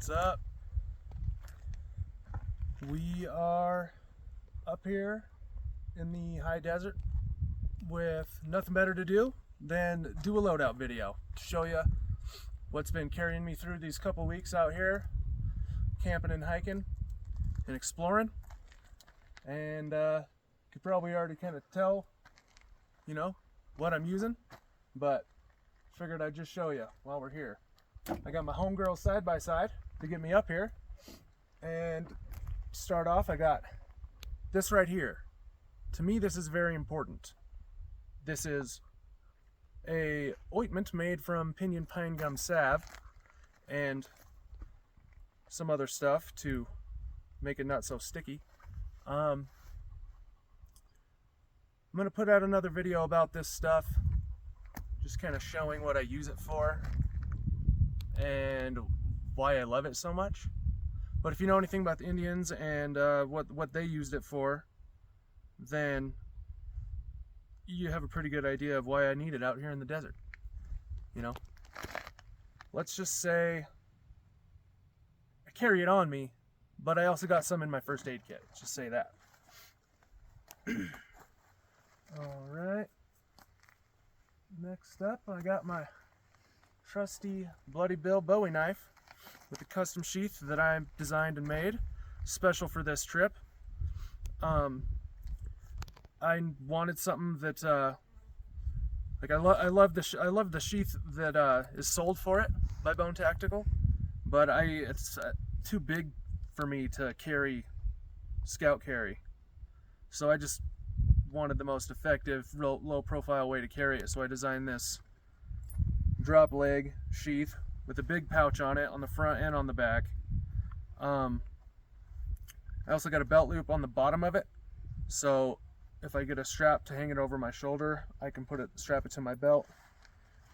What's up? We are up here in the high desert with nothing better to do than do a loadout video to show you what's been carrying me through these couple weeks out here camping and hiking and exploring. And you could probably already kind of tell, you know, what I'm using, but figured I'd just show you while we're here. I got my homegirl side by side to get me up here, and to start off I got this right here. To me this is very important. This is a ointment made from pinyon pine gum salve and some other stuff to make it not so sticky. I'm gonna put out another video about this stuff, just kind of showing what I use it for and why I love it so much. But if you know anything about the Indians and what they used it for, then you have a pretty good idea of why I need it out here in the desert. You know, let's just say I carry it on me, but I also got some in my first aid kit. Let's just say that. All right. Next up, I got my trusty Bloody Bill Bowie knife with a custom sheath that I designed and made special for this trip. I wanted something that like I love the sheath that is sold for it by Bone Tactical, but it's too big for me to carry, scout carry. So I just wanted the most effective, low profile way to carry it. So I designed this drop leg sheath with a big pouch on it on the front and on the back. I also got a belt loop on the bottom of it, so if I get a strap to hang it over my shoulder, I can strap it to my belt,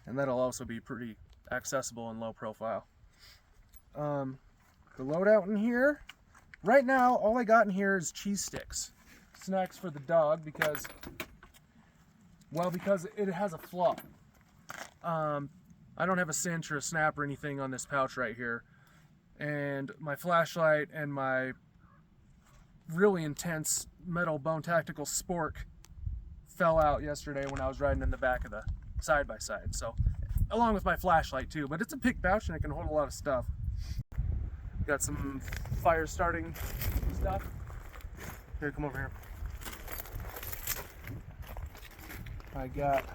and that'll also be pretty accessible and low profile. The loadout in here, right now all I got in here is cheese sticks, snacks for the dog, because it has a flaw. I don't have a cinch or a snap or anything on this pouch right here, and my flashlight and my really intense metal Bone Tactical spork fell out yesterday when I was riding in the back of the side-by-side, so along with my flashlight too. But it's a big pouch and it can hold a lot of stuff. Got some fire starting stuff. Here, come over here. I got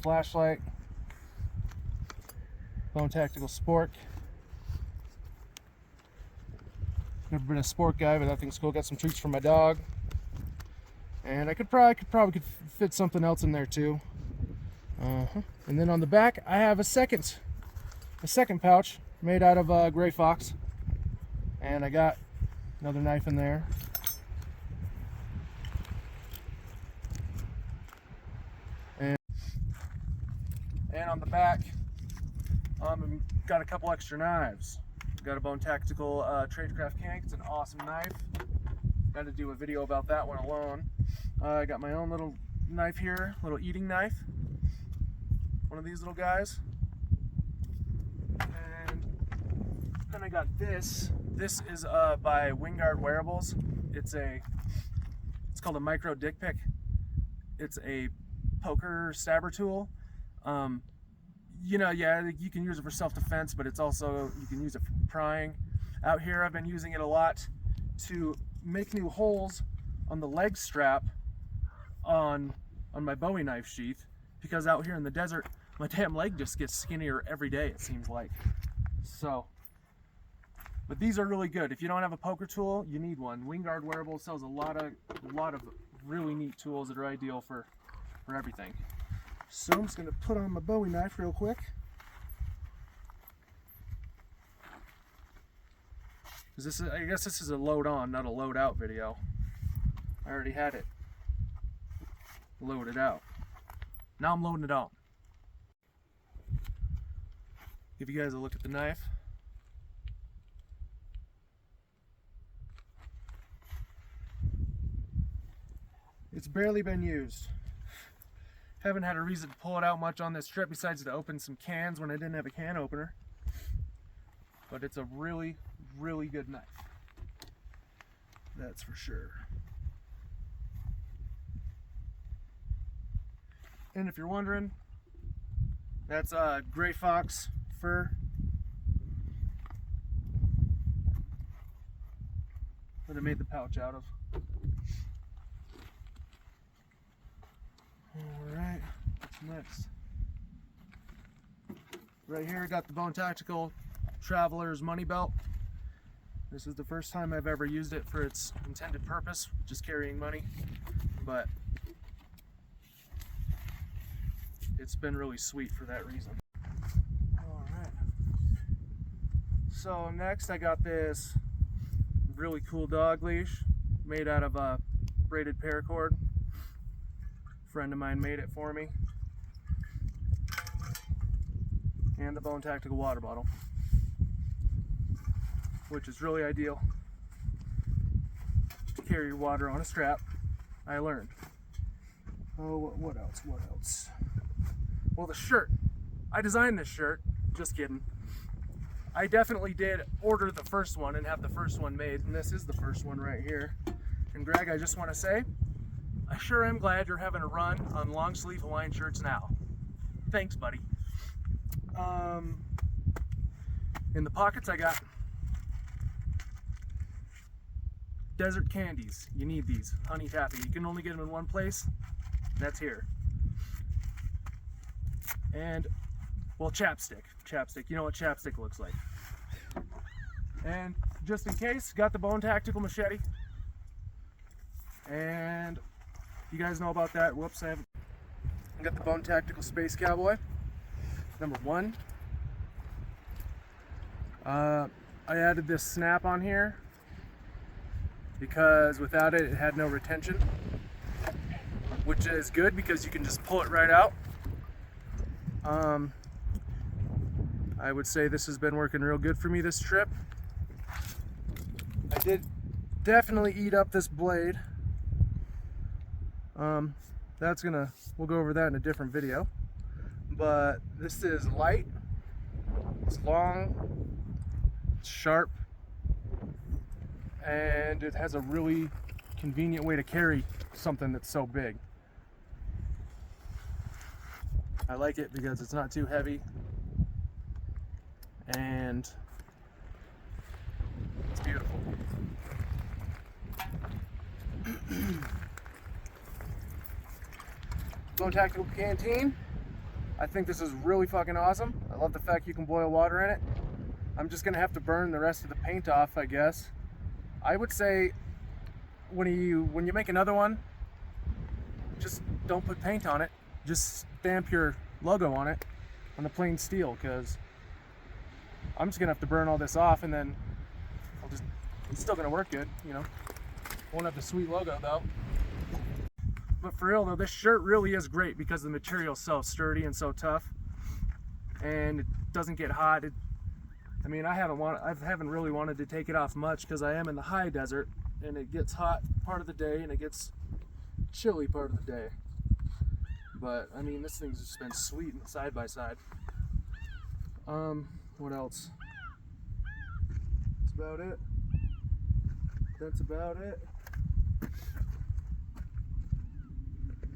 flashlight, Bone Tactical spork. Never been a sport guy, but that thing's cool. Got some treats for my dog, and I could probably fit something else in there too. And then on the back, I have a second pouch made out of gray fox, and I got another knife in there. And on the back, got a couple extra knives. Got a Bone Tactical Tradecraft Kank. It's an awesome knife. Got to do a video about that one alone. I got my own little knife here, little eating knife. One of these little guys. And then I got this. This is by Wingard Wearables. It's called a micro dick pick. It's a poker stabber tool. You know, yeah, you can use it for self-defense, but it's also, you can use it for prying. Out here I've been using it a lot to make new holes on the leg strap on my Bowie knife sheath, because out here in the desert my damn leg just gets skinnier every day, it seems like. So, but these are really good. If you don't have a poker tool, you need one. Wingard Wearables sells a lot of really neat tools that are ideal for everything. So I'm just going to put on my Bowie knife real quick. I guess this is a load on, not a load out video. I already had it loaded out. Now I'm loading it on. Give you guys a look at the knife. It's barely been used. Haven't had a reason to pull it out much on this trip besides to open some cans when I didn't have a can opener. but it's a really, really good knife. That's for sure. And if you're wondering, that's a gray fox fur that I made the pouch out of. Alright, what's next? Right here I got the Bone Tactical Traveler's Money Belt. This is the first time I've ever used it for its intended purpose, just carrying money, but it's been really sweet for that reason. Alright, so next I got this really cool dog leash made out of a braided paracord. A friend of mine made it for me. And the Bone Tactical water bottle, which is really ideal to carry your water on a strap, I learned. Oh, what else? Well, the shirt. I designed this shirt, just kidding. I definitely did order the first one and have the first one made, and this is the first one right here. And Greg, I just want to say, I sure am glad you're having a run on long sleeve Hawaiian shirts now. Thanks, buddy. In the pockets I got desert candies. You need these. Honey taffy. You can only get them in one place. That's here. And, well, chapstick. You know what chapstick looks like. And just in case, got the Bone Tactical machete. And you guys know about that. Whoops, I got the Bone Tactical Space Cowboy. Number 1. I added this snap on here because without it, it had no retention, which is good because you can just pull it right out. I would say this has been working real good for me this trip. I did definitely eat up this blade. We'll go over that in a different video. But this is light, it's long, it's sharp, and it has a really convenient way to carry something that's so big. I like it because it's not too heavy, and it's beautiful. Bone Tactical Canteen. I think this is really fucking awesome. I love the fact you can boil water in it. I'm just gonna have to burn the rest of the paint off, I guess. I would say when you make another one, just don't put paint on it. Just stamp your logo on it on the plain steel, because I'm just gonna have to burn all this off, and then it's still gonna work good, you know. Won't have the sweet logo though. But for real though, this shirt really is great because the material is so sturdy and so tough, and it doesn't get hot. I mean, I haven't really wanted to take it off much because I am in the high desert, and it gets hot part of the day and it gets chilly part of the day. But I mean, this thing's just been sweet side by side. What else? That's about it. That's about it.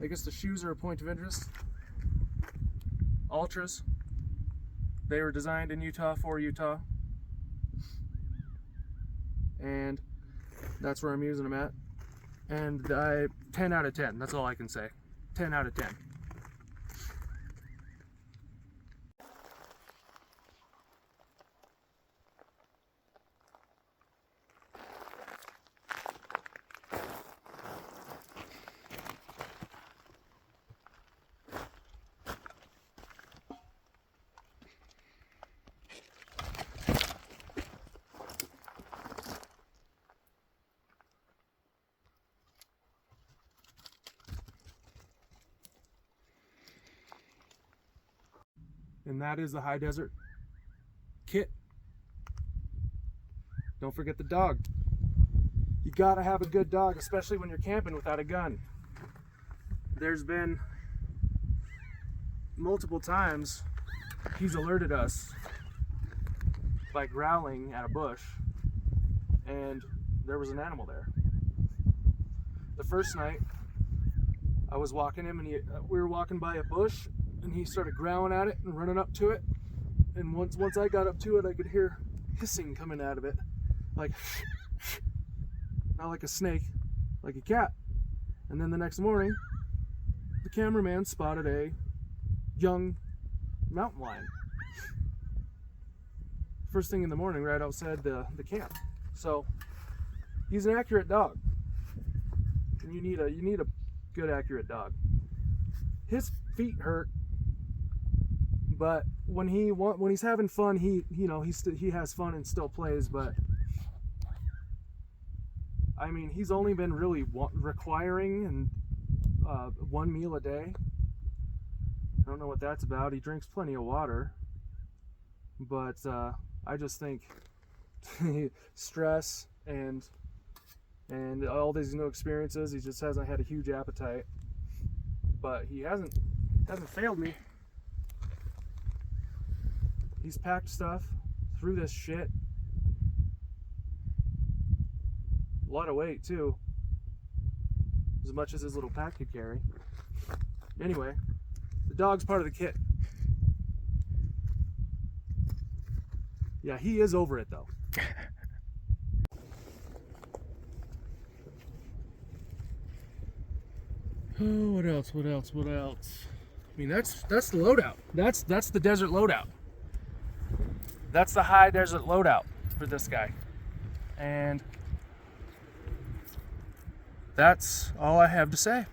I guess the shoes are a point of interest. Ultras. They were designed in Utah for Utah. And that's where I'm using them at. And 10 out of 10. That's all I can say. 10 out of 10. And that is the high desert kit. Don't forget the dog. You gotta have a good dog, especially when you're camping without a gun. There's been multiple times he's alerted us by growling at a bush, and there was an animal there. The first night, I was walking him, and we were walking by a bush, and he started growling at it and running up to it. And once I got up to it, I could hear hissing coming out of it, like not like a snake, like a cat. And then the next morning, the cameraman spotted a young mountain lion first thing in the morning right outside the camp. So he's an accurate dog, and you need a good accurate dog. His feet hurt, but when he's having fun, he has fun and still plays. But I mean, he's only been really requiring one meal a day. I don't know what that's about. He drinks plenty of water, but I just think stress and all these new experiences, he just hasn't had a huge appetite. But he hasn't failed me. He's packed stuff through this shit. A lot of weight too, as much as his little pack could carry. Anyway, the dog's part of the kit. Yeah, he is over it though. Oh, what else? I mean, that's the loadout. That's the desert loadout. That's the high desert loadout for this guy. And that's all I have to say.